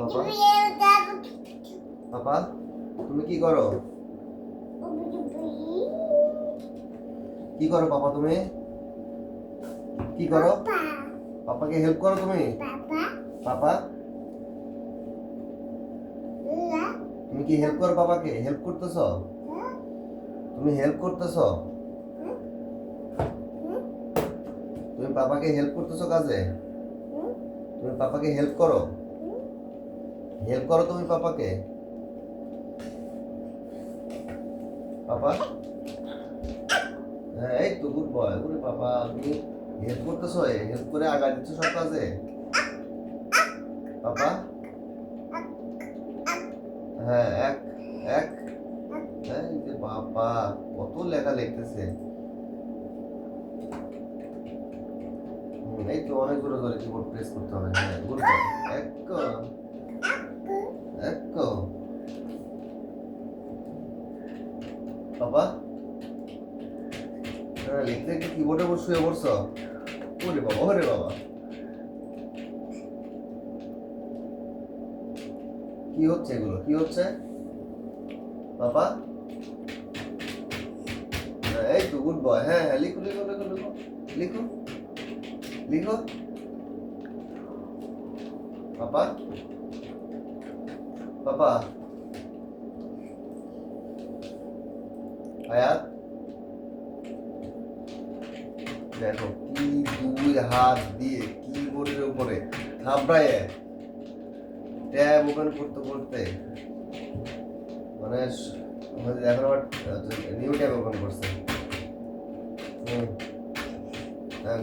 পাপা? পাপা তুমি কি করো? কি করো পাপা তুমি? কি করো? পাপাকে হেল্প করো তুমি? পাপা তুমি কি হেল্প করো পাপাকে? হেল্প করতেছো? তুমি হেল্প করতেছো? তুমি পাপাকে হেল্প করতেছো কাজে? তুমি পাপাকে হেল্প করো? হেল্প করো তুমি পাপাকে? পাপা হ্যাঁ এই তো গুড বয়। ওরে পাপা তুমি হেল্প করতেছো, হেল্প করে আগা দিচ্ছ সব কাজে। পাপা হ্যাঁ এক এক হ্যাঁ এই যে বাবা কত লেখা লিখতেছে। এই তো অনেক জোরে জোরে কিবোর্ড প্রেস করতে হবে। হ্যাঁ গুড বয়। এক এক পাপা হ্যাঁ লিখতে লিখতে কিবোর্ডে শুয়ে পড়ছো। ওরে বাবা ওরে বাবা কি হচ্ছে এগুলো? কি হচ্ছে পাপা? এই তো গুড বয়। হ্যাঁ হ্যাঁ লিখো লিখো লিখো লিখো লিখো লিখো পাপা পাপা আয়াত দেখো কি দুই হাত দিয়ে কিবোর্ডের উপরে থাবড়ায় ট্যাব ওপেন করতে করতে মানে এখন আবার নিউ ট্যাব ওপেন করছে। হুম হ্যাঁ